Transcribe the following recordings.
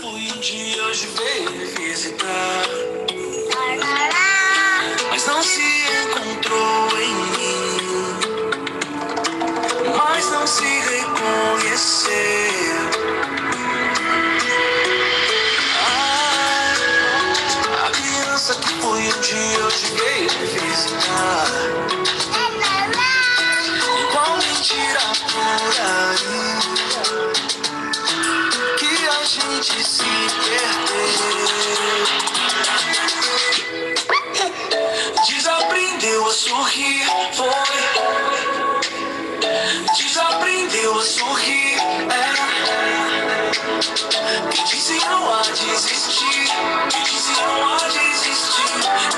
fui um dia, hoje veio me visitar, mas não se encontrou em mim, mas não se reconheceu. A criança que fui um dia, hoje veio me visitar, igual mentira por aí, que a gente se perdeu. Desaprendeu a sorrir, foi. Desaprendeu a sorrir, que disse não há de existir, que disse não há de existir.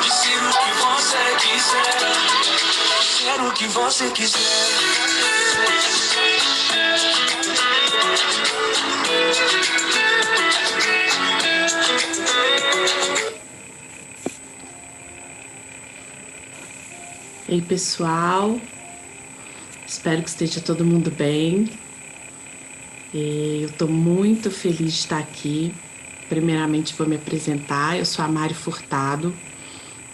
Dizer o que você quiser, dizer o que você quiser. Ei, pessoal, espero que esteja todo mundo bem. Eu estou muito feliz de estar aqui. Primeiramente, vou me apresentar. Eu sou a Mari Furtado,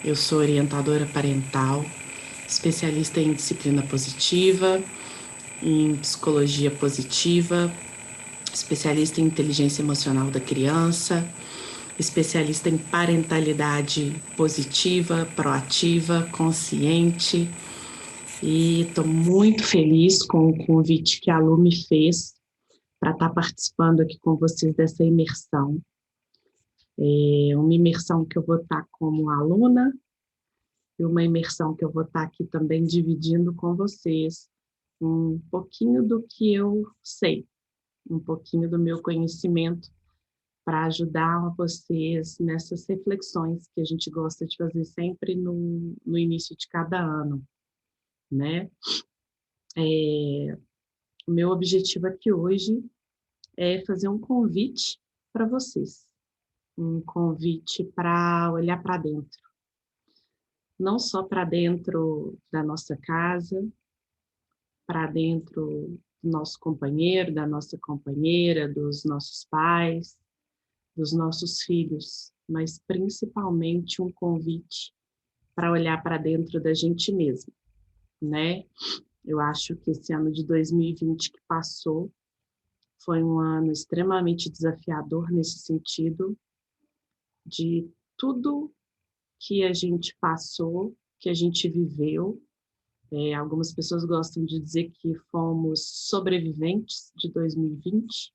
eu sou orientadora parental, especialista em disciplina positiva, em psicologia positiva, especialista em inteligência emocional da criança, especialista em parentalidade positiva, proativa, consciente. E estou muito feliz com o convite que a Lu me fez para estar participando aqui com vocês dessa imersão. Uma imersão que eu vou estar como aluna e uma imersão que eu vou estar aqui também dividindo com vocês um pouquinho do que eu sei, um pouquinho do meu conhecimento para ajudar vocês nessas reflexões que a gente gosta de fazer sempre no início de cada ano, né? O meu objetivo aqui hoje é fazer um convite para vocês, um convite para olhar para dentro, não só para dentro da nossa casa, para dentro do nosso companheiro, da nossa companheira, dos nossos pais, dos nossos filhos, mas principalmente um convite para olhar para dentro da gente mesmo, né? Eu acho que esse ano de 2020 que passou foi um ano extremamente desafiador nesse sentido, de tudo que a gente passou, que a gente viveu. Algumas pessoas gostam de dizer que fomos sobreviventes de 2020,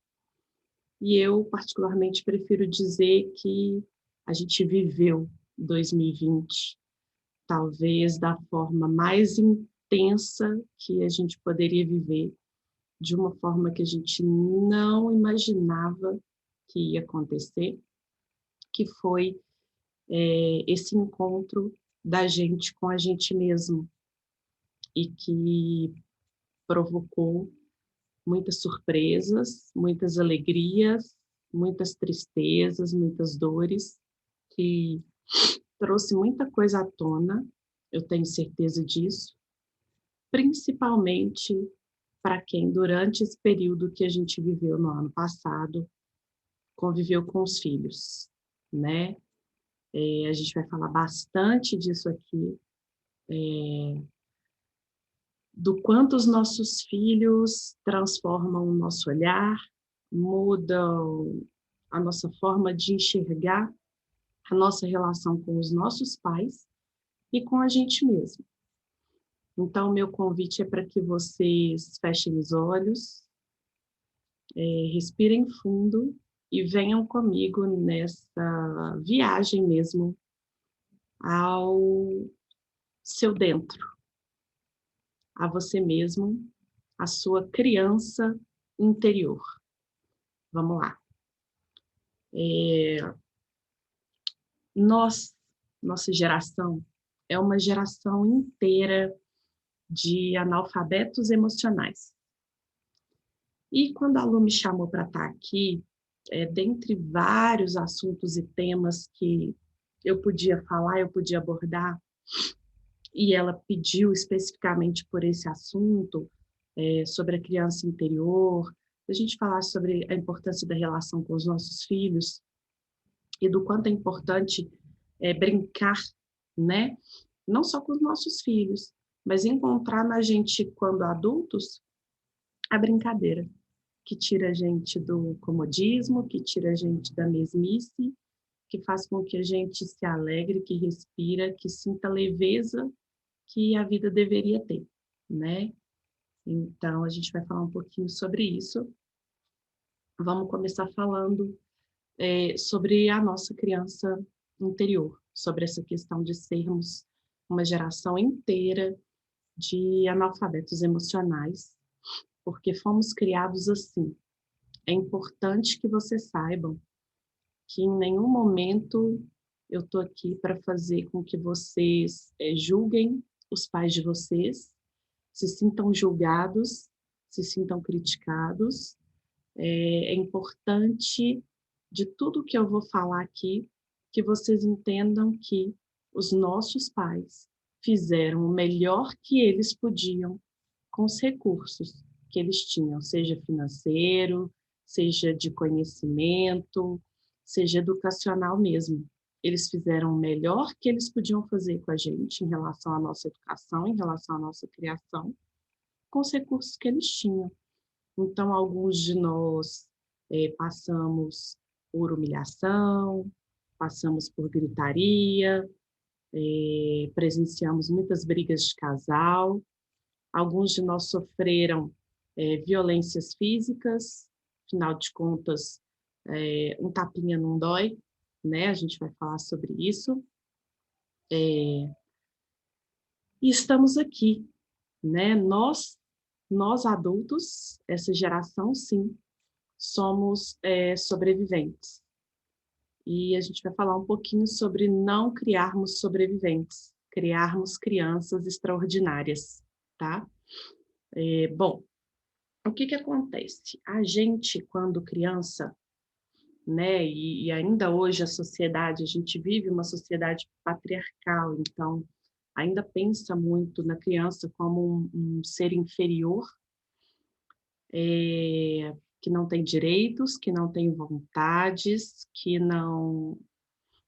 e eu particularmente prefiro dizer que a gente viveu 2020, talvez da forma mais intensa que a gente poderia viver, de uma forma que a gente não imaginava que ia acontecer, que foi esse encontro da gente com a gente mesmo, e que provocou muitas surpresas, muitas alegrias, muitas tristezas, muitas dores, que trouxe muita coisa à tona, eu tenho certeza disso, principalmente para quem, durante esse período que a gente viveu no ano passado, conviveu com os filhos, né? A gente vai falar bastante disso aqui, do quanto os nossos filhos transformam o nosso olhar, mudam a nossa forma de enxergar a nossa relação com os nossos pais e com a gente mesmo. Então, meu convite é para que vocês fechem os olhos, respirem fundo e venham comigo nessa viagem mesmo ao seu dentro, a você mesmo, a sua criança interior. Vamos lá. Nossa geração é uma geração inteira de analfabetos emocionais. E quando a Lu me chamou para estar aqui, dentre vários assuntos e temas que eu podia falar, eu podia abordar, e ela pediu especificamente por esse assunto, sobre a criança interior, a gente falar sobre a importância da relação com os nossos filhos e do quanto é importante brincar, né? Não só com os nossos filhos, mas encontrar na gente, quando adultos, a brincadeira, que tira a gente do comodismo, que tira a gente da mesmice, que faz com que a gente se alegre, que respira, que sinta a leveza que a vida deveria ter, né? Então, a gente vai falar um pouquinho sobre isso. Vamos começar falando sobre a nossa criança interior, sobre essa questão de sermos uma geração inteira de analfabetos emocionais, porque fomos criados assim. É importante que vocês saibam que em nenhum momento eu estou aqui para fazer com que vocês julguem os pais de vocês, se sintam julgados, se sintam criticados. É importante, de tudo que eu vou falar aqui, que vocês entendam que os nossos pais fizeram o melhor que eles podiam com os recursos que eles tinham, seja financeiro, seja de conhecimento, seja educacional mesmo. Eles fizeram o melhor que eles podiam fazer com a gente em relação à nossa educação, em relação à nossa criação, com os recursos que eles tinham. Então, alguns de nós passamos por humilhação, passamos por gritaria, presenciamos muitas brigas de casal. Alguns de nós sofreram violências físicas, afinal de contas, um tapinha não dói, né? A gente vai falar sobre isso. E estamos aqui, né? Nós adultos, essa geração, sim, somos sobreviventes. E a gente vai falar um pouquinho sobre não criarmos sobreviventes, criarmos crianças extraordinárias, tá? Bom, o que acontece? A gente, quando criança, né, e ainda hoje a sociedade, a gente vive uma sociedade patriarcal, então ainda pensa muito na criança como um ser inferior, que não tem direitos, que não tem vontades, que não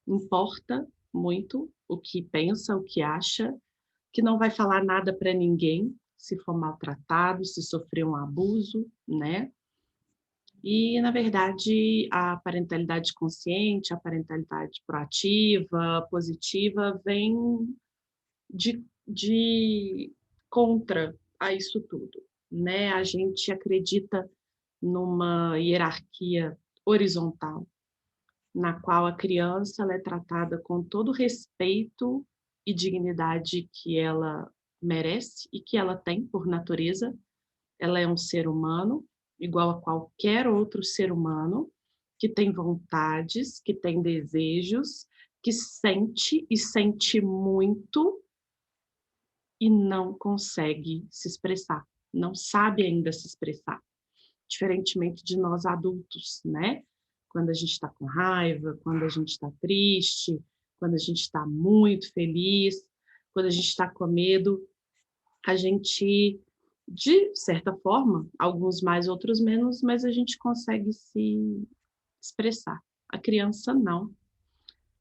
importa muito o que pensa, o que acha, que não vai falar nada para ninguém se for maltratado, se sofrer um abuso, né? E, na verdade, a parentalidade consciente, a parentalidade proativa, positiva, vem de contra a isso tudo, né? A gente acredita numa hierarquia horizontal, na qual a criança ela é tratada com todo o respeito e dignidade que ela merece e que ela tem por natureza. Ela é um ser humano, igual a qualquer outro ser humano, que tem vontades, que tem desejos, que sente e sente muito e não consegue se expressar, não sabe ainda se expressar, diferentemente de nós adultos, né? Quando a gente está com raiva, quando a gente está triste, quando a gente está muito feliz, quando a gente está com medo, a gente, de certa forma, alguns mais, outros menos, mas a gente consegue se expressar. A criança não.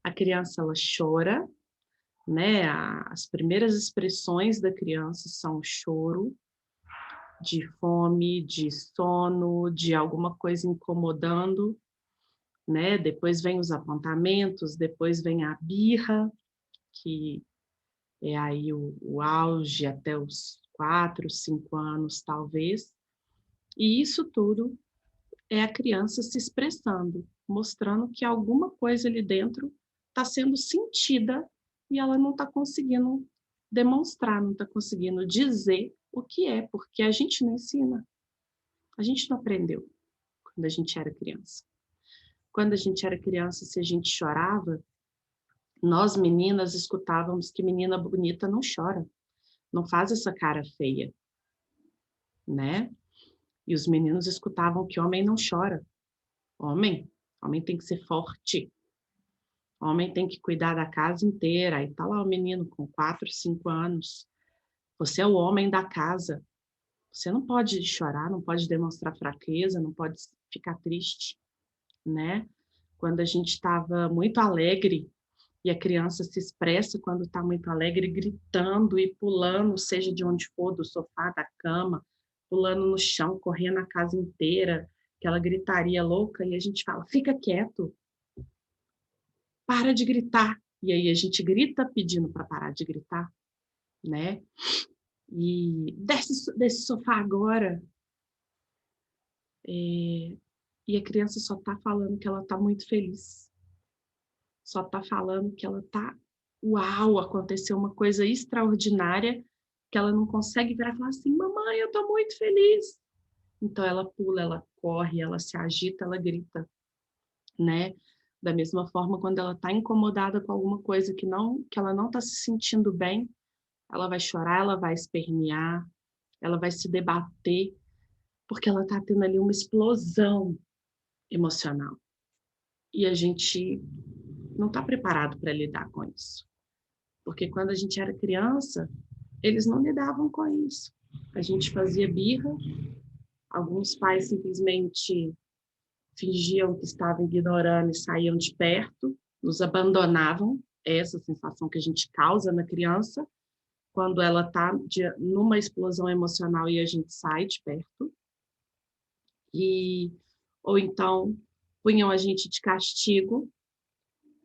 A criança, ela chora, né? As primeiras expressões da criança são choro, de fome, de sono, de alguma coisa incomodando, né? Depois vem os apontamentos, depois vem a birra, que é aí o auge até os 4, 5 anos, talvez. E isso tudo é a criança se expressando, mostrando que alguma coisa ali dentro está sendo sentida e ela não está conseguindo demonstrar, não está conseguindo dizer o que é, porque a gente não ensina, a gente não aprendeu quando a gente era criança. Quando a gente era criança, se a gente chorava, nós meninas escutávamos que menina bonita não chora, não faz essa cara feia, né? E os meninos escutavam que homem não chora. Homem tem que ser forte. Homem tem que cuidar da casa inteira. Aí tá lá o menino com 4, 5 anos. Você é o homem da casa. Você não pode chorar, não pode demonstrar fraqueza, não pode ficar triste, né? Quando a gente estava muito alegre, e a criança se expressa quando está muito alegre, gritando e pulando, seja de onde for, do sofá, da cama, pulando no chão, correndo a casa inteira, aquela gritaria louca, e a gente fala: fica quieto, para de gritar. E aí a gente grita pedindo para parar de gritar, né? E desce desse sofá agora. E a criança só está falando que ela está muito feliz. Só está falando que ela está, uau, aconteceu uma coisa extraordinária, que ela não consegue virar e falar assim: mamãe, eu estou muito feliz. Então ela pula, ela corre, ela se agita, ela grita, né? Da mesma forma, quando ela está incomodada com alguma coisa que ela não está se sentindo bem, ela vai chorar, ela vai espernear, ela vai se debater, porque ela está tendo ali uma explosão emocional. E a gente não está preparado para lidar com isso. Porque quando a gente era criança, eles não lidavam com isso. A gente fazia birra, alguns pais simplesmente fingiam que estavam ignorando e saíam de perto, nos abandonavam, é essa sensação que a gente causa na criança, quando ela está numa explosão emocional e a gente sai de perto. Ou então punham a gente de castigo,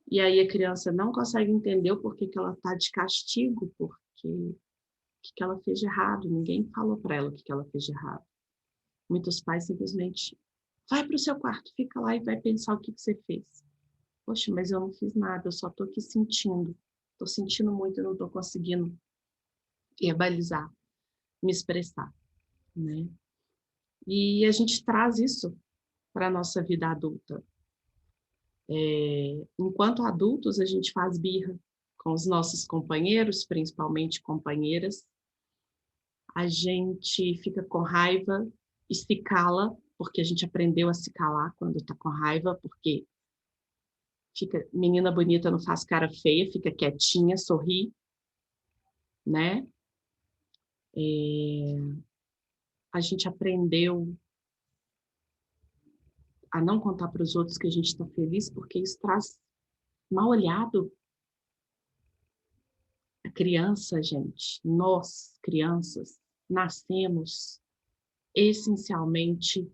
e aí a criança não consegue entender o porquê que ela está de castigo, porque o que ela fez de errado, ninguém falou para ela o que ela fez de errado. Muitos pais simplesmente: vai para o seu quarto, fica lá e vai pensar o que você fez. Poxa, mas eu não fiz nada, eu só estou aqui sentindo. Estou sentindo muito e não estou conseguindo verbalizar, me expressar, né? E a gente traz isso para a nossa vida adulta. Enquanto adultos, a gente faz birra com os nossos companheiros, principalmente companheiras. A gente fica com raiva e se cala, porque a gente aprendeu a se calar quando está com raiva, porque fica, menina bonita não faz cara feia, fica quietinha, sorri, né? A gente aprendeu a não contar para os outros que a gente está feliz, porque isso traz mal olhado. A criança, gente, nós, crianças, nascemos essencialmente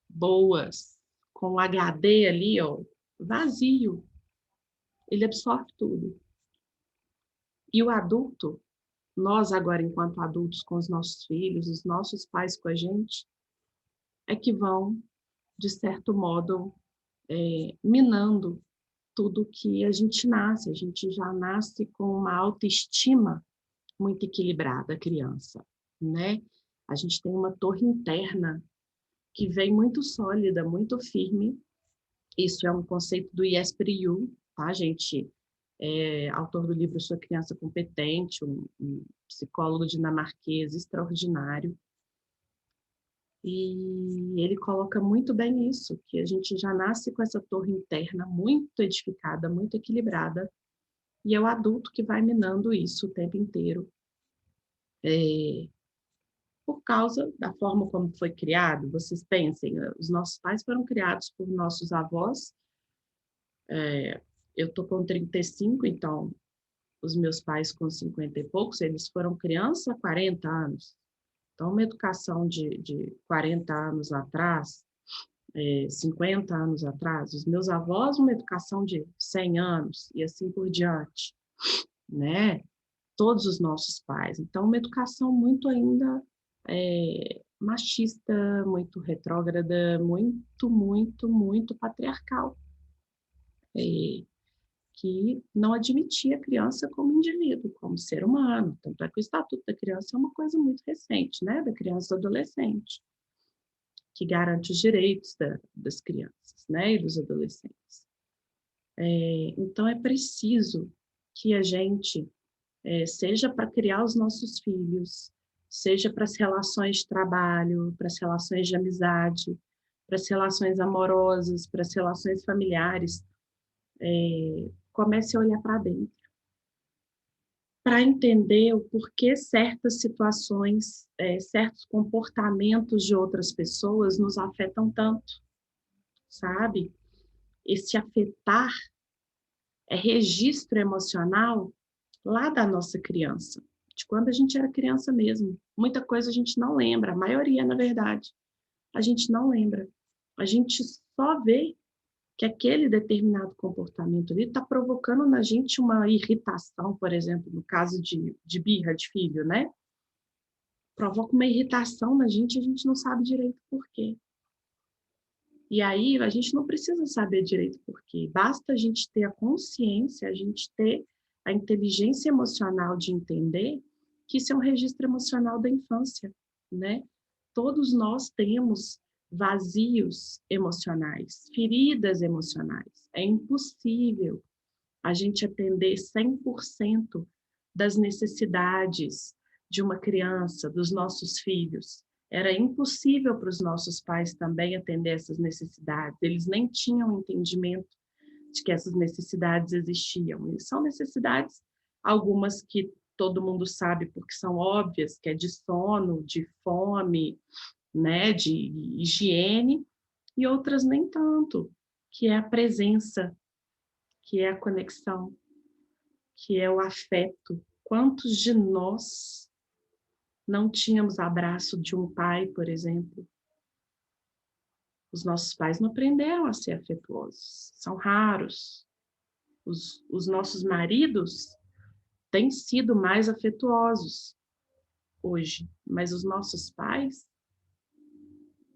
boas, com o HD ali, ó, vazio. Ele absorve tudo. E o adulto, nós agora, enquanto adultos, com os nossos filhos, os nossos pais com a gente, é que vão, de certo modo, minando tudo que a gente nasce. A gente já nasce com uma autoestima muito equilibrada, a criança, né? A gente tem uma torre interna que vem muito sólida, muito firme. Isso é um conceito do Jesper, tá, gente? Autor do livro Sua Criança Competente, um psicólogo dinamarquês extraordinário. E ele coloca muito bem isso, que a gente já nasce com essa torre interna muito edificada, muito equilibrada, e é o adulto que vai minando isso o tempo inteiro. Por causa da forma como foi criado. Vocês pensem, os nossos pais foram criados por nossos avós. Eu estou com 35, então os meus pais com 50 e poucos, eles foram criança há 40 anos. Então, uma educação de 40 anos atrás, 50 anos atrás, os meus avós, uma educação de 100 anos, e assim por diante, né? Todos os nossos pais. Então, uma educação muito ainda machista, muito retrógrada, muito, muito, muito patriarcal, que não admitia a criança como indivíduo, como ser humano. Tanto é que o Estatuto da Criança é uma coisa muito recente, né? Da criança e do adolescente, que garante os direitos das crianças, né? E dos adolescentes. Então, é preciso que a gente, seja para criar os nossos filhos, seja para as relações de trabalho, para as relações de amizade, para as relações amorosas, para as relações familiares, comece a olhar para dentro. para entender o porquê certas situações, certos comportamentos de outras pessoas nos afetam tanto, sabe? Esse afetar é registro emocional lá da nossa criança, de quando a gente era criança mesmo. Muita coisa a gente não lembra, a maioria, na verdade, a gente não lembra. A gente só vê que aquele determinado comportamento ali está provocando na gente uma irritação, por exemplo, no caso de birra de filho, né? Provoca uma irritação na gente e a gente não sabe direito por quê. E aí a gente não precisa saber direito por quê. Basta a gente ter a consciência, a gente ter a inteligência emocional de entender que isso é um registro emocional da infância, né? Todos nós temos vazios emocionais, feridas emocionais. É impossível a gente atender 100% das necessidades de uma criança, dos nossos filhos. Era impossível para os nossos pais também atender essas necessidades. Eles nem tinham entendimento de que essas necessidades existiam. E são necessidades, algumas que todo mundo sabe porque são óbvias, que é de sono, de fome, né, de higiene, e outras nem tanto, que é a presença, que é a conexão, que é o afeto. Quantos de nós não tínhamos abraço de um pai, por exemplo? Os nossos pais não aprenderam a ser afetuosos, são raros. Os nossos maridos têm sido mais afetuosos hoje, mas os nossos pais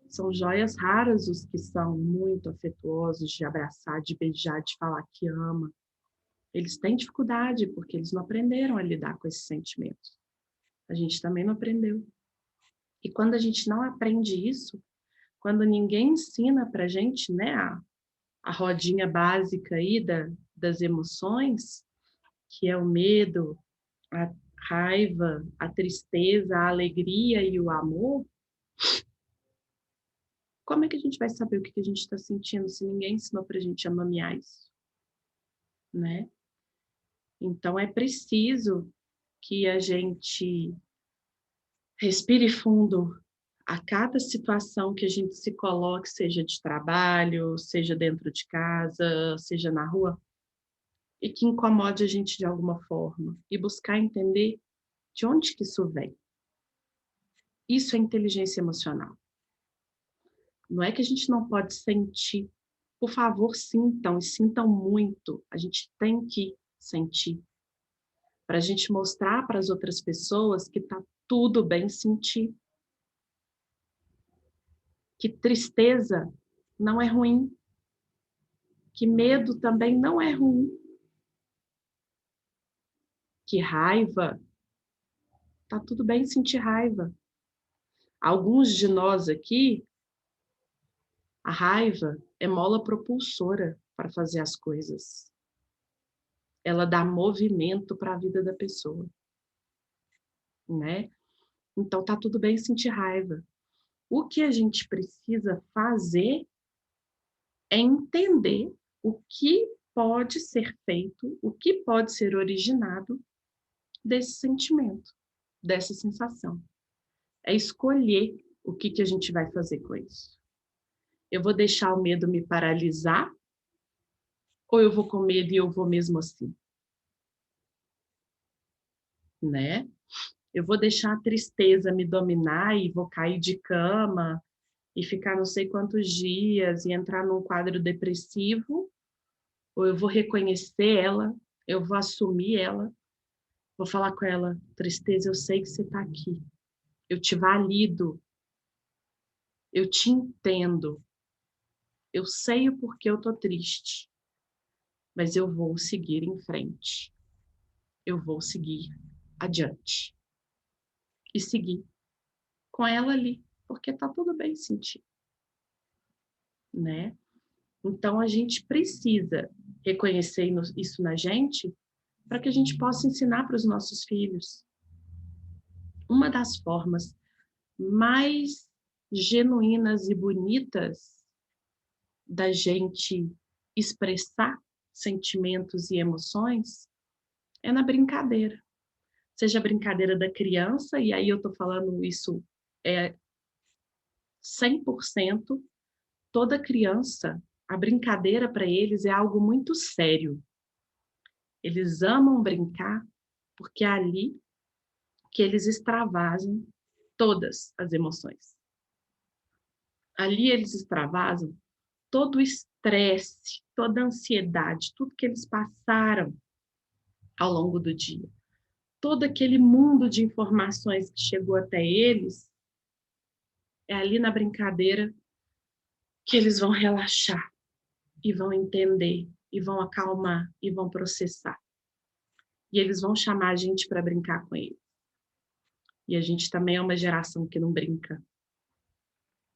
são joias raras os que são muito afetuosos, de abraçar, de beijar, de falar que ama. Eles têm dificuldade porque eles não aprenderam a lidar com esses sentimentos. A gente também não aprendeu. E quando a gente não aprende isso, quando ninguém ensina para a gente, né, a rodinha básica aí das emoções, que é o medo, a raiva, a tristeza, a alegria e o amor, como é que a gente vai saber o que a gente está sentindo se ninguém ensinou para a gente a nomear isso, né? Então é preciso que a gente respire fundo a cada situação que a gente se coloque, seja de trabalho, seja dentro de casa, seja na rua, e que incomode a gente de alguma forma, e buscar entender de onde que isso vem. Isso é inteligência emocional. Não é que a gente não pode sentir. Por favor, sintam, e sintam muito. A gente tem que sentir. Para a gente mostrar para as outras pessoas que está tudo bem sentir. Que tristeza não é ruim. Que medo também não é ruim. Que raiva, tá tudo bem sentir raiva. Alguns de nós aqui, a raiva é mola propulsora para fazer as coisas. Ela dá movimento para a vida da pessoa, né? Então tá tudo bem sentir raiva. O que a gente precisa fazer é entender o que pode ser feito, o que pode ser originado desse sentimento, dessa sensação. É escolher o que a gente vai fazer com isso. Eu vou deixar o medo me paralisar ou eu vou com medo e eu vou mesmo assim, né? Eu vou deixar a tristeza me dominar e vou cair de cama e ficar não sei quantos dias e entrar num quadro depressivo, ou eu vou reconhecer ela, eu vou assumir ela, vou falar com ela, tristeza, eu sei que você está aqui, eu te valido, eu te entendo, eu sei o porquê eu tô triste, mas eu vou seguir em frente, eu vou seguir adiante e seguir com ela ali, porque tá tudo bem sentir, né? Então a gente precisa reconhecer isso na gente para que a gente possa ensinar para os nossos filhos. Uma das formas mais genuínas e bonitas da gente expressar sentimentos e emoções é na brincadeira. seja a brincadeira da criança, e aí eu estou falando isso 100%, toda criança, a brincadeira para eles é algo muito sério. Eles amam brincar porque é ali que eles extravasam todas as emoções. Ali eles extravasam todo o estresse, toda a ansiedade, tudo que eles passaram ao longo do dia. Todo aquele mundo de informações que chegou até eles, é ali na brincadeira que eles vão relaxar e vão entender, e vão acalmar, e vão processar. E eles vão chamar a gente para brincar com eles. E a gente também é uma geração que não brinca.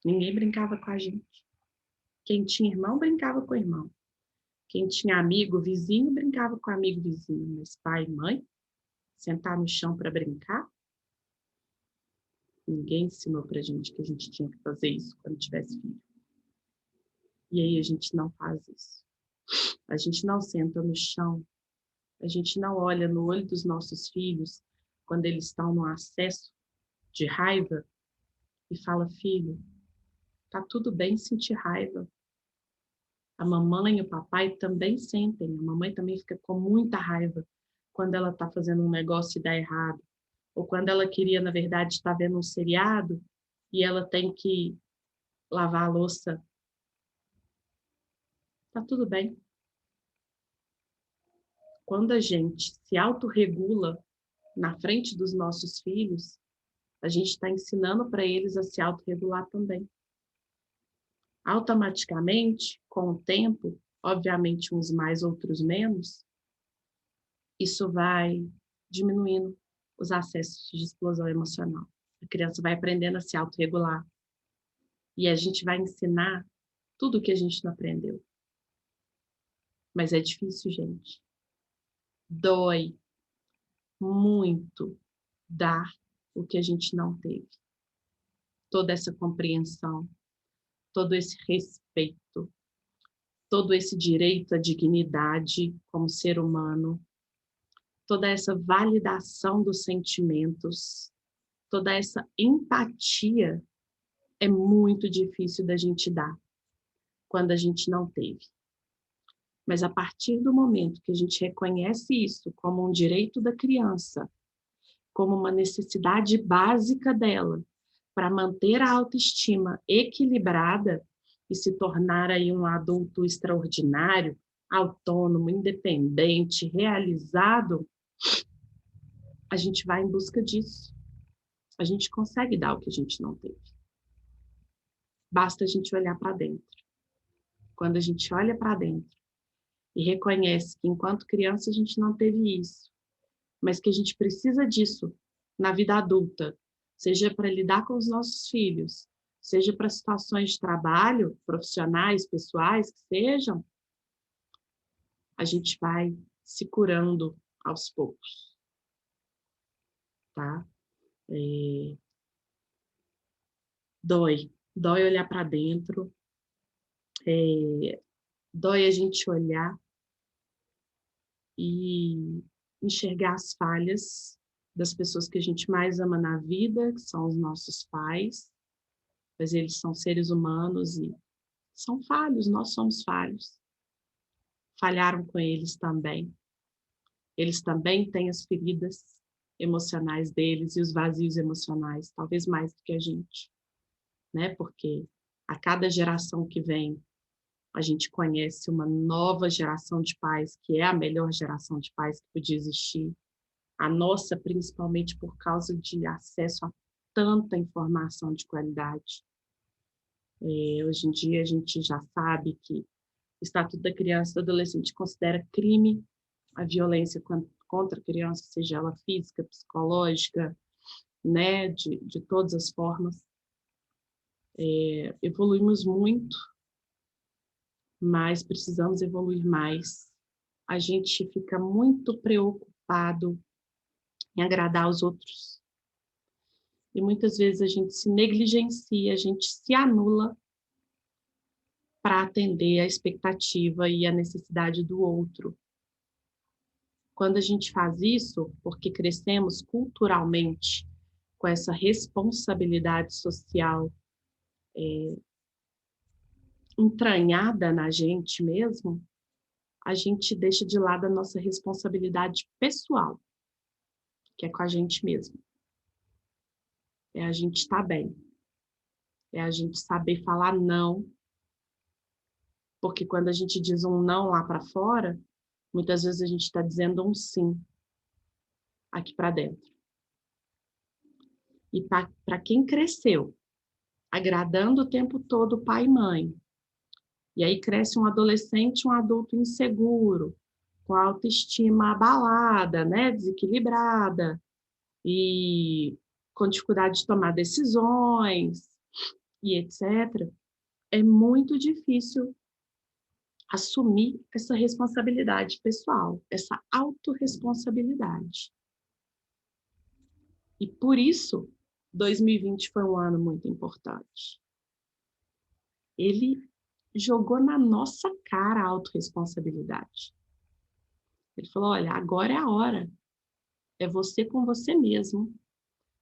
Ninguém brincava com a gente. Quem tinha irmão, brincava com o irmão. Quem tinha amigo, vizinho, brincava com amigo, vizinho. Mas pai e mãe, sentar no chão para brincar, ninguém ensinou para a gente que a gente tinha que fazer isso quando tivesse filho. E aí a gente não faz isso. A gente não senta no chão, a gente não olha no olho dos nossos filhos quando eles estão no acesso de raiva e fala: filho, tá tudo bem sentir raiva. A mamãe e o papai também sentem. A mamãe também fica com muita raiva quando ela está fazendo um negócio e dá errado. Ou quando ela queria, na verdade, estar vendo um seriado e ela tem que lavar a louça. Tá tudo bem. Quando a gente se autorregula na frente dos nossos filhos, a gente está ensinando para eles a se autorregular também. Automaticamente, com o tempo, obviamente uns mais, outros menos, isso vai diminuindo os acessos de explosão emocional. A criança vai aprendendo a se autorregular. E a gente vai ensinar tudo o que a gente não aprendeu. Mas é difícil, gente. Dói muito dar o que a gente não teve. Toda essa compreensão, todo esse respeito, todo esse direito à dignidade como ser humano, toda essa validação dos sentimentos, toda essa empatia é muito difícil da gente dar quando a gente não teve. Mas a partir do momento que a gente reconhece isso como um direito da criança, como uma necessidade básica dela, para manter a autoestima equilibrada e se tornar aí um adulto extraordinário, autônomo, independente, realizado, a gente vai em busca disso. A gente consegue dar o que a gente não teve. Basta a gente olhar para dentro. Quando a gente olha para dentro e reconhece que enquanto criança a gente não teve isso, mas que a gente precisa disso na vida adulta, seja para lidar com os nossos filhos, seja para situações de trabalho, profissionais, pessoais, que sejam, a gente vai se curando aos poucos, tá? Dói olhar para dentro, dói a gente olhar e enxergar as falhas das pessoas que a gente mais ama na vida, que são os nossos pais, mas eles são seres humanos e são falhos, nós somos falhos. Falharam com eles também. Eles também têm as feridas emocionais deles e os vazios emocionais, talvez mais do que a gente, né? Porque a cada geração que vem, a gente conhece uma nova geração de pais, que é a melhor geração de pais que podia existir. A nossa, principalmente por causa de acesso a tanta informação de qualidade. Hoje em dia, a gente já sabe que o Estatuto da Criança e do Adolescente considera crime a violência contra a criança, seja ela física, psicológica, né, de todas as formas. Evoluímos muito, mas precisamos evoluir mais. A gente fica muito preocupado em agradar os outros. E muitas vezes a gente se negligencia, a gente se anula para atender a expectativa e a necessidade do outro. Quando a gente faz isso, porque crescemos culturalmente com essa responsabilidade social entranhada na gente mesmo, a gente deixa de lado a nossa responsabilidade pessoal, que é com a gente mesmo. É a gente estar bem. É a gente saber falar não, porque quando a gente diz um não lá para fora, muitas vezes a gente está dizendo um sim aqui para dentro. E para quem cresceu agradando o tempo todo pai e mãe, e aí cresce um adolescente, um adulto inseguro, com a autoestima abalada, né, desequilibrada, e com dificuldade de tomar decisões, e etc., é muito difícil assumir essa responsabilidade pessoal, essa autorresponsabilidade. E por isso, 2020 foi um ano muito importante. Ele jogou na nossa cara a autorresponsabilidade. Ele falou, olha, agora é a hora. É você com você mesmo,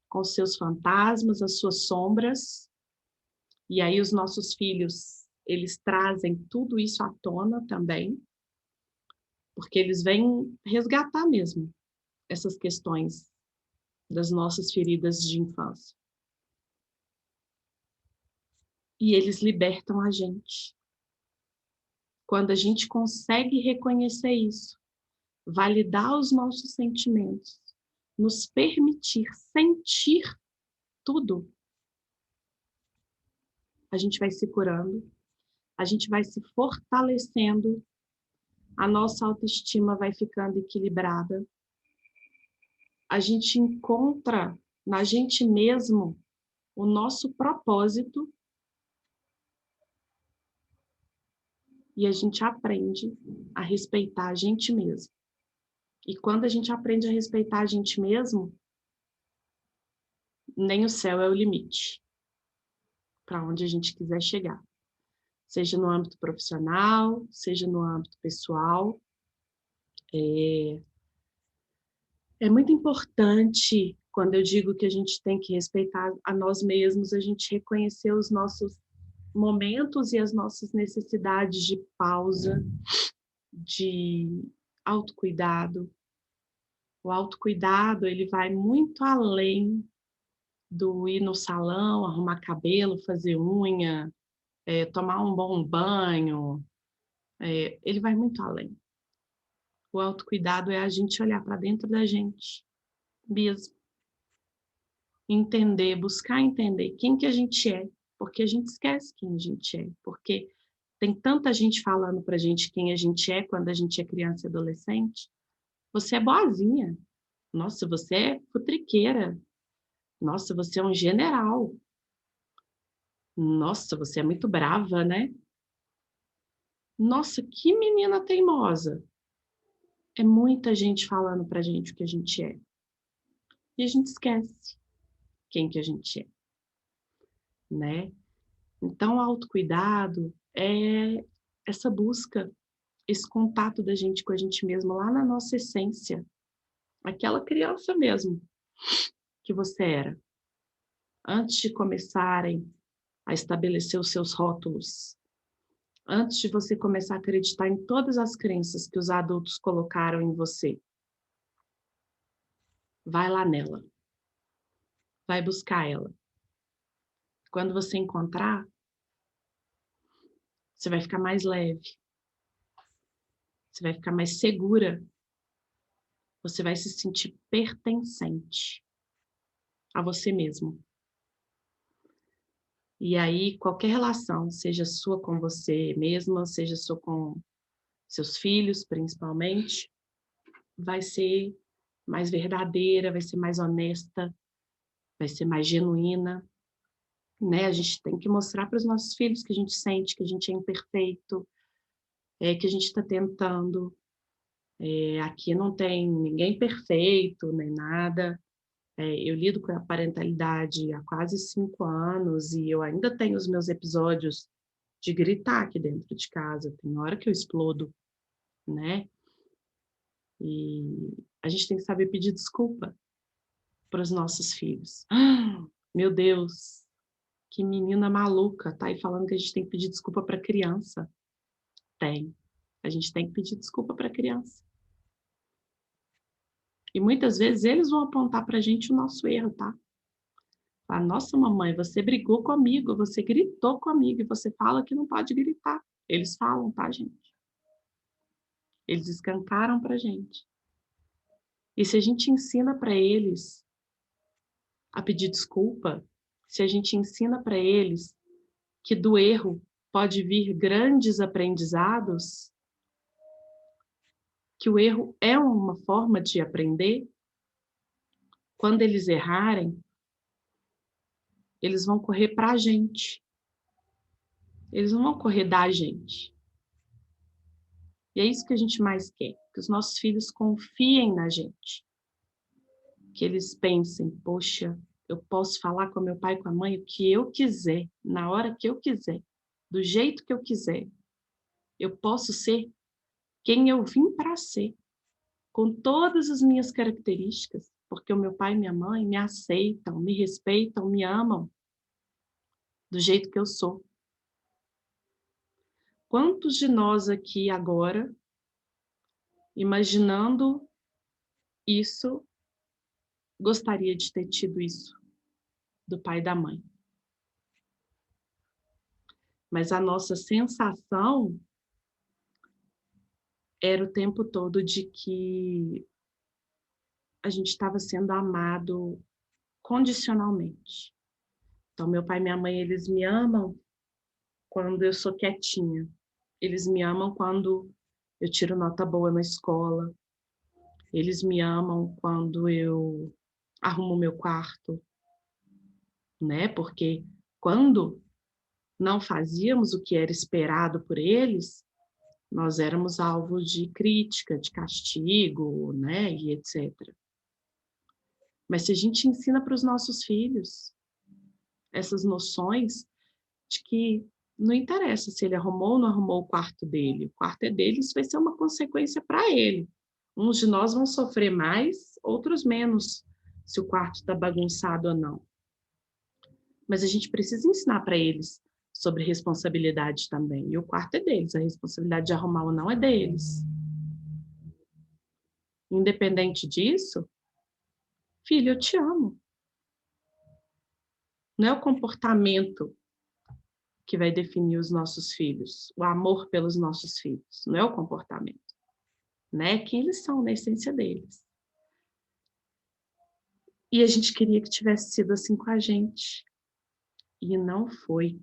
com os seus fantasmas, as suas sombras. E aí os nossos filhos, eles trazem tudo isso à tona também, porque eles vêm resgatar mesmo essas questões das nossas feridas de infância. E eles libertam a gente. Quando a gente consegue reconhecer isso, validar os nossos sentimentos, nos permitir sentir tudo, a gente vai se curando, a gente vai se fortalecendo, a nossa autoestima vai ficando equilibrada, a gente encontra na gente mesmo o nosso propósito e a gente aprende a respeitar a gente mesmo. E quando a gente aprende a respeitar a gente mesmo, nem o céu é o limite para onde a gente quiser chegar. Seja no âmbito profissional, seja no âmbito pessoal. É muito importante, quando eu digo que a gente tem que respeitar a nós mesmos, a gente reconhecer os nossos momentos e as nossas necessidades de pausa, de autocuidado. O autocuidado, ele vai muito além do ir no salão, arrumar cabelo, fazer unha, tomar um bom banho. Ele vai muito além. O autocuidado é a gente olhar para dentro da gente mesmo. Entender, buscar entender quem que a gente é, porque a gente esquece quem a gente é, porque tem tanta gente falando pra gente quem a gente é quando a gente é criança e adolescente. Você é boazinha. Nossa, você é futriqueira. Nossa, você é um general. Nossa, você é muito brava, né? Nossa, que menina teimosa. É muita gente falando pra gente o que a gente é. E a gente esquece quem que a gente é, né? Então, o autocuidado é essa busca, esse contato da gente com a gente mesmo lá na nossa essência, aquela criança mesmo que você era, antes de começarem a estabelecer os seus rótulos, antes de você começar a acreditar em todas as crenças que os adultos colocaram em você. Vai lá nela, vai buscar ela. Quando você encontrar, você vai ficar mais leve, você vai ficar mais segura, você vai se sentir pertencente a você mesmo. E aí, qualquer relação, seja sua com você mesma, seja sua com seus filhos, principalmente, vai ser mais verdadeira, vai ser mais honesta, vai ser mais genuína, né? A gente tem que mostrar para os nossos filhos que a gente sente, que a gente é imperfeito, que a gente está tentando. Aqui não tem ninguém perfeito, nem nada. Eu lido com a parentalidade há quase 5 anos e eu ainda tenho os meus episódios de gritar aqui dentro de casa. Tem hora que eu explodo, né? E a gente tem que saber pedir desculpa para os nossos filhos. Meu Deus, que menina maluca, tá aí falando que a gente tem que pedir desculpa para criança. Tem. A gente tem que pedir desculpa para criança. E muitas vezes eles vão apontar para a gente o nosso erro, tá? Falar, nossa, mamãe, você brigou comigo, você gritou comigo e você fala que não pode gritar. Eles falam, tá, gente? Eles escancaram pra gente. E se a gente ensina para eles a pedir desculpa, se a gente ensina para eles que do erro pode vir grandes aprendizados, que o erro é uma forma de aprender, quando eles errarem, eles vão correr para a gente. Eles não vão correr da gente. E é isso que a gente mais quer, que os nossos filhos confiem na gente. Que eles pensem, poxa, eu posso falar com meu pai e com a mãe o que eu quiser, na hora que eu quiser, do jeito que eu quiser. Eu posso ser quem eu vim para ser, com todas as minhas características, porque o meu pai e minha mãe me aceitam, me respeitam, me amam, do jeito que eu sou. Quantos de nós aqui agora, imaginando isso, gostaria de ter tido isso do pai e da mãe? Mas a nossa sensação era o tempo todo de que a gente estava sendo amado condicionalmente. Então, meu pai e minha mãe, eles me amam quando eu sou quietinha. Eles me amam quando eu tiro nota boa na escola. Eles me amam quando eu arrumo meu quarto, né? Porque quando não fazíamos o que era esperado por eles, nós éramos alvo de crítica, de castigo, né? E etc. Mas se a gente ensina para os nossos filhos essas noções de que não interessa se ele arrumou ou não arrumou o quarto dele é dele, isso vai ser uma consequência para ele. Uns de nós vão sofrer mais, outros menos, se o quarto está bagunçado ou não. Mas a gente precisa ensinar para eles sobre responsabilidade também. E o quarto é deles, a responsabilidade de arrumar ou não é deles. Independente disso, filho, eu te amo. Não é o comportamento que vai definir os nossos filhos, o amor pelos nossos filhos, não é o comportamento, né? Quem eles são na essência deles. E a gente queria que tivesse sido assim com a gente, e não foi.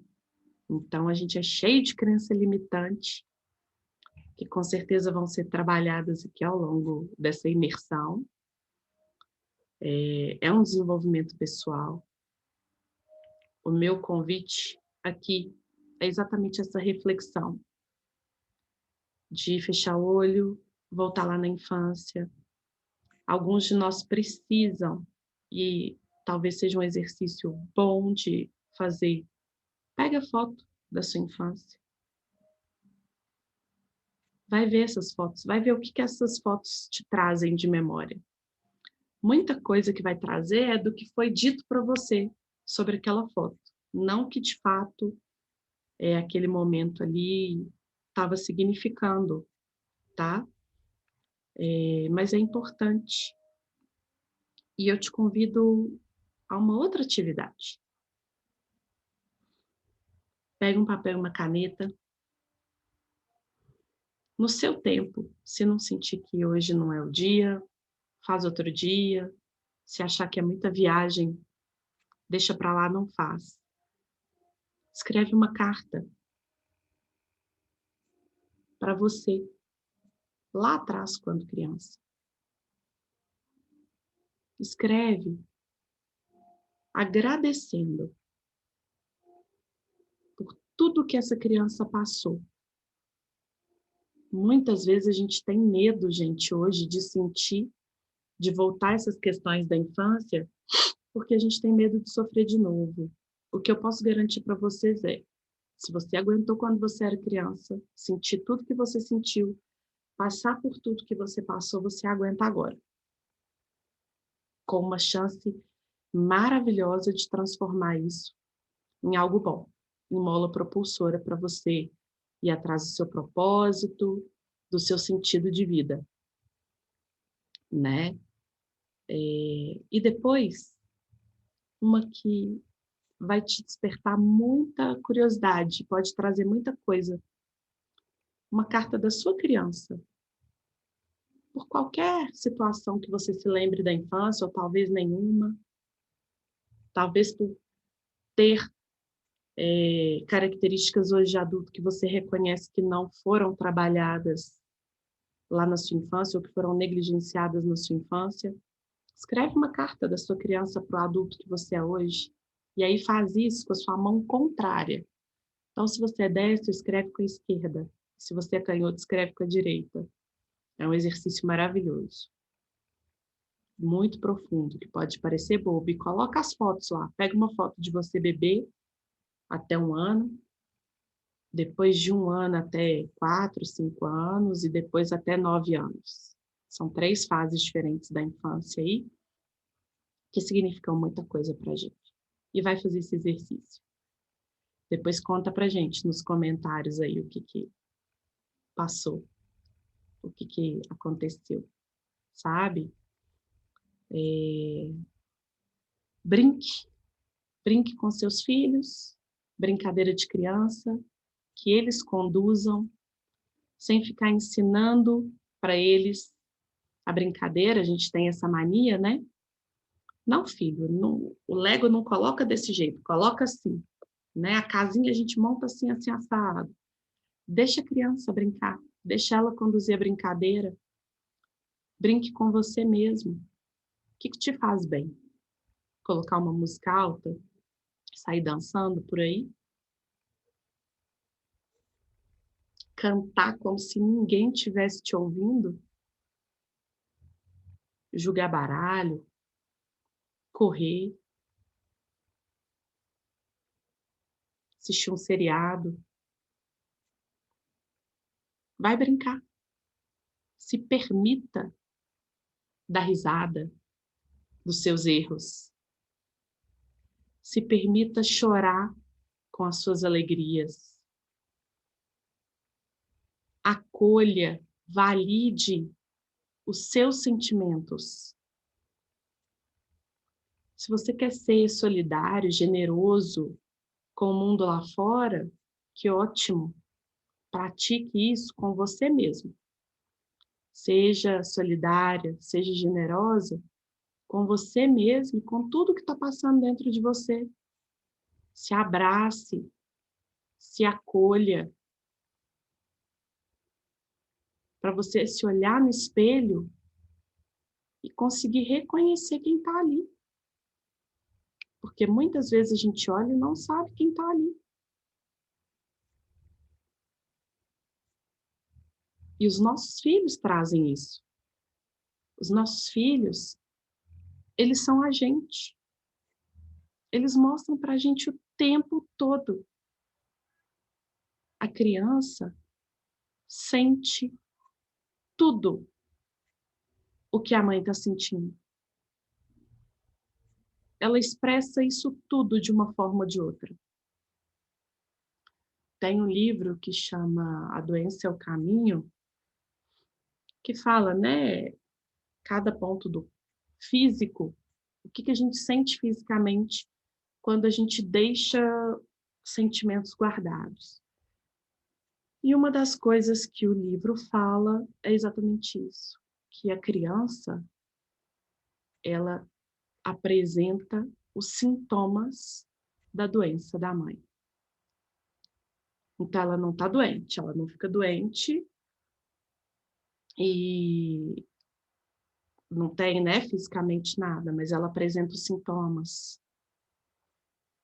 Então a gente é cheio de crença limitante, que com certeza vão ser trabalhadas aqui ao longo dessa imersão. É um desenvolvimento pessoal. O meu convite aqui é exatamente essa reflexão de fechar o olho, voltar lá na infância. Alguns de nós precisam, e talvez seja um exercício bom de fazer, pega a foto da sua infância. Vai ver essas fotos, vai ver o que essas fotos te trazem de memória. Muita coisa que vai trazer é do que foi dito para você sobre aquela foto, não que de fato aquele momento ali estava significando, tá? Mas é importante. E eu te convido a uma outra atividade. Pega um papel e uma caneta. No seu tempo, se não sentir que hoje não é o dia, faz outro dia. Se achar que é muita viagem, deixa para lá, não faz. Escreve uma carta para você, lá atrás, quando criança. Escreve agradecendo por tudo que essa criança passou. Muitas vezes a gente tem medo, gente, hoje de sentir, de voltar essas questões da infância, porque a gente tem medo de sofrer de novo. O que eu posso garantir para vocês é, se você aguentou quando você era criança, sentir tudo que você sentiu, passar por tudo que você passou, você aguenta agora. Com uma chance maravilhosa de transformar isso em algo bom, em mola propulsora para você ir atrás do seu propósito, do seu sentido de vida, né? E depois, uma que vai te despertar muita curiosidade, pode trazer muita coisa. Uma carta da sua criança, por qualquer situação que você se lembre da infância, ou talvez nenhuma, talvez por ter características hoje de adulto que você reconhece que não foram trabalhadas lá na sua infância ou que foram negligenciadas na sua infância. Escreve uma carta da sua criança para o adulto que você é hoje, e aí faz isso com a sua mão contrária. Então, se você é destro, escreve com a esquerda. Se você é canhoto, escreve com a direita. É um exercício maravilhoso, muito profundo, que pode parecer bobo. E coloca as fotos lá. Pega uma foto de você bebê até 1 ano, depois de 1 ano até 4, 5 anos e depois até 9 anos. São 3 fases diferentes da infância aí, que significam muita coisa para a gente. E vai fazer esse exercício. Depois conta pra gente nos comentários aí o que passou, o que aconteceu, sabe? Brinque, brinque com seus filhos, brincadeira de criança, que eles conduzam, sem ficar ensinando para eles a brincadeira. A gente tem essa mania, né? Não, filho, não, o Lego não coloca desse jeito, coloca assim, né? A casinha a gente monta assim, assim, assado. Deixa a criança brincar, deixa ela conduzir a brincadeira. Brinque com você mesmo. O que te faz bem? Colocar uma música alta? Sair dançando por aí? Cantar como se ninguém estivesse te ouvindo? Jogar baralho? Correr? Assistir um seriado? Vai brincar. Se permita dar risada dos seus erros. Se permita chorar com as suas alegrias. Acolha, valide os seus sentimentos. Se você quer ser solidário, generoso com o mundo lá fora, que ótimo. Pratique isso com você mesmo. Seja solidária, seja generosa com você mesmo e com tudo que está passando dentro de você. Se abrace, se acolha, para você se olhar no espelho e conseguir reconhecer quem está ali. Porque muitas vezes a gente olha e não sabe quem está ali. E os nossos filhos trazem isso. Os nossos filhos, eles são a gente. Eles mostram para a gente o tempo todo. A criança sente tudo o que a mãe está sentindo. Ela expressa isso tudo de uma forma ou de outra. Tem um livro que chama A Doença é o Caminho, que fala, né, cada ponto do físico, o que a gente sente fisicamente quando a gente deixa sentimentos guardados. E uma das coisas que o livro fala é exatamente isso, que a criança, ela apresenta os sintomas da doença da mãe. Então, ela não está doente, ela não fica doente e não tem, né, fisicamente nada, mas ela apresenta os sintomas.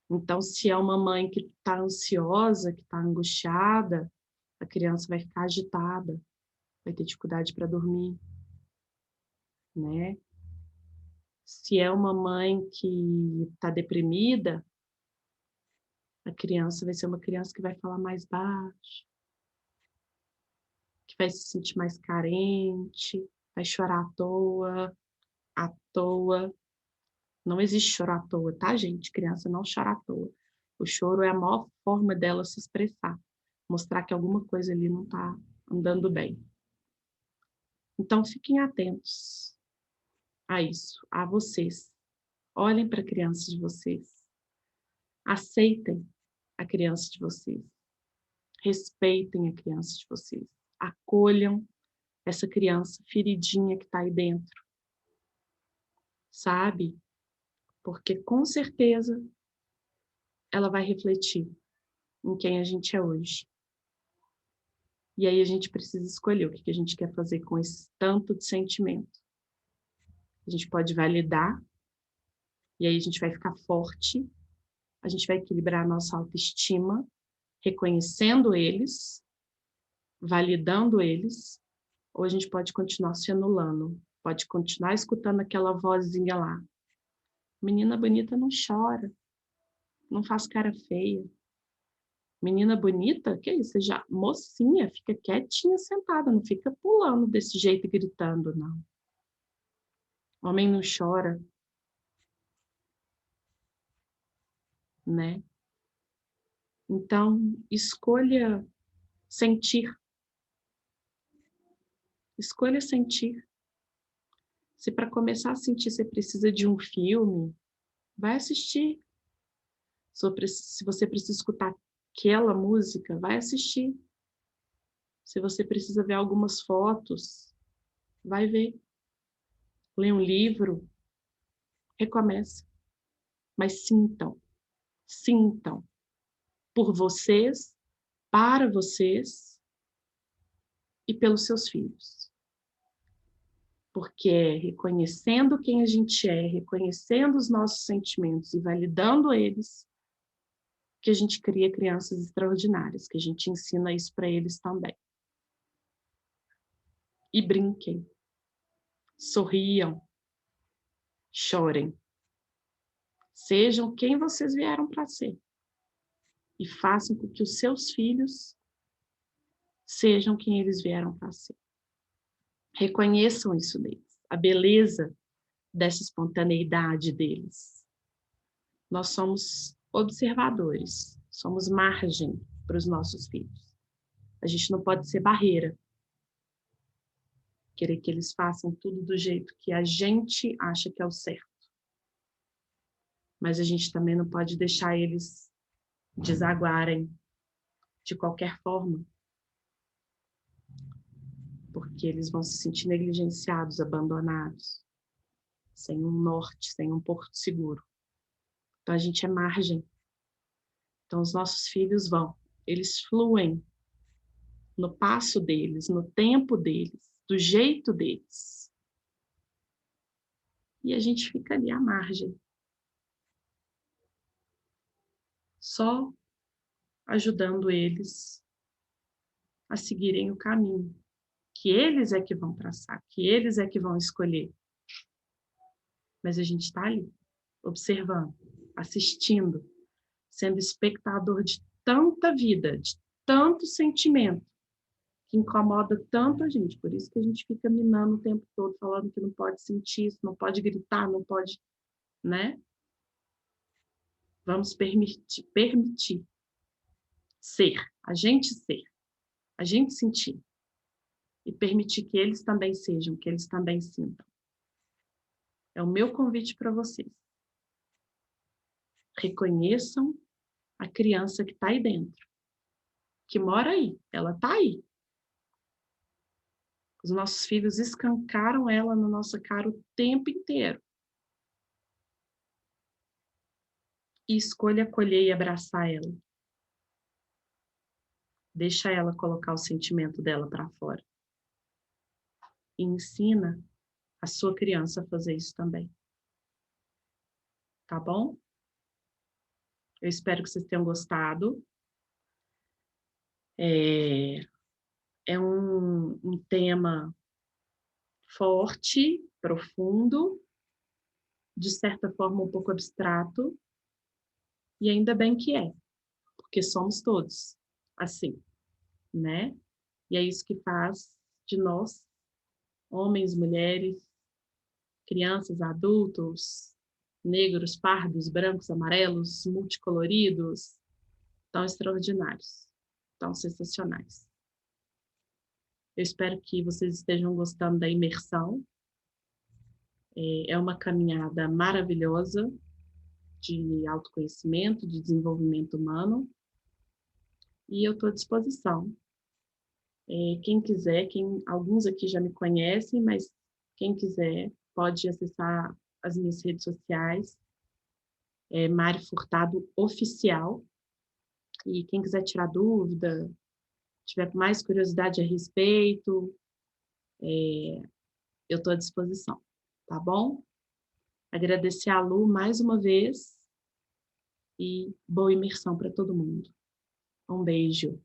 Então, se é uma mãe que está ansiosa, que está angustiada, a criança vai ficar agitada, vai ter dificuldade para dormir, né? Se é uma mãe que está deprimida, a criança vai ser uma criança que vai falar mais baixo, que vai se sentir mais carente, vai chorar à toa, à toa. Não existe choro à toa, tá, gente? Criança não chora à toa. O choro é a maior forma dela se expressar, mostrar que alguma coisa ali não está andando bem. Então, fiquem atentos a isso, a vocês. Olhem para a criança de vocês. Aceitem a criança de vocês. Respeitem a criança de vocês. Acolham essa criança feridinha que está aí dentro. Sabe? Porque com certeza ela vai refletir em quem a gente é hoje. E aí a gente precisa escolher o que a gente quer fazer com esse tanto de sentimento. A gente pode validar, e aí a gente vai ficar forte, a gente vai equilibrar a nossa autoestima, reconhecendo eles, validando eles, ou a gente pode continuar se anulando, pode continuar escutando aquela vozinha lá. Menina bonita não chora, não faz cara feia. Menina bonita, que isso? Você já, mocinha, fica quietinha sentada, não fica pulando desse jeito e gritando, não. Homem não chora, né? Então, escolha sentir. Escolha sentir. Se para começar a sentir você precisa de um filme, vai assistir. Se você precisa escutar aquela música, vai assistir. Se você precisa ver algumas fotos, vai ver. Lê um livro, recomeça. Mas sintam, sintam. Por vocês, para vocês e pelos seus filhos. Porque é reconhecendo quem a gente é, reconhecendo os nossos sentimentos e validando eles, que a gente cria crianças extraordinárias, que a gente ensina isso para eles também. E brinquem, sorriam, chorem. Sejam quem vocês vieram para ser. E façam com que os seus filhos sejam quem eles vieram para ser. Reconheçam isso deles, a beleza dessa espontaneidade deles. Nós somos observadores, somos margem para os nossos filhos. A gente não pode ser barreira. Querer que eles façam tudo do jeito que a gente acha que é o certo. Mas a gente também não pode deixar eles desaguarem de qualquer forma. Porque eles vão se sentir negligenciados, abandonados, sem um norte, sem um porto seguro. Então a gente é margem. Então os nossos filhos vão, eles fluem no passo deles, no tempo deles, do jeito deles. E a gente fica ali à margem. Só ajudando eles a seguirem o caminho que eles é que vão traçar, que eles é que vão escolher. Mas a gente está ali, observando, assistindo, sendo espectador de tanta vida, de tanto sentimento, que incomoda tanto a gente. Por isso que a gente fica minando o tempo todo, falando que não pode sentir isso, não pode gritar, não pode, né? Vamos permitir ser, a gente sentir. E permitir que eles também sejam, que eles também sintam. É o meu convite para vocês. Reconheçam a criança que está aí dentro, que mora aí, ela está aí. Os nossos filhos escancaram ela na nossa cara o tempo inteiro. E escolha acolher e abraçar ela. Deixa ela colocar o sentimento dela para fora. E ensina a sua criança a fazer isso também. Tá bom? Eu espero que vocês tenham gostado. É um tema forte, profundo, de certa forma um pouco abstrato, e ainda bem que é, porque somos todos assim, né? E é isso que faz de nós, homens, mulheres, crianças, adultos, negros, pardos, brancos, amarelos, multicoloridos, tão extraordinários, tão sensacionais. Eu espero que vocês estejam gostando da imersão. É uma caminhada maravilhosa de autoconhecimento, de desenvolvimento humano, e eu estou à disposição. Quem quiser, alguns aqui já me conhecem, mas quem quiser pode acessar as minhas redes sociais, Mari Furtado Oficial, e quem quiser tirar dúvida, tiver mais curiosidade a respeito, eu estou à disposição, tá bom? Agradecer a Lu mais uma vez e boa imersão para todo mundo. Um beijo.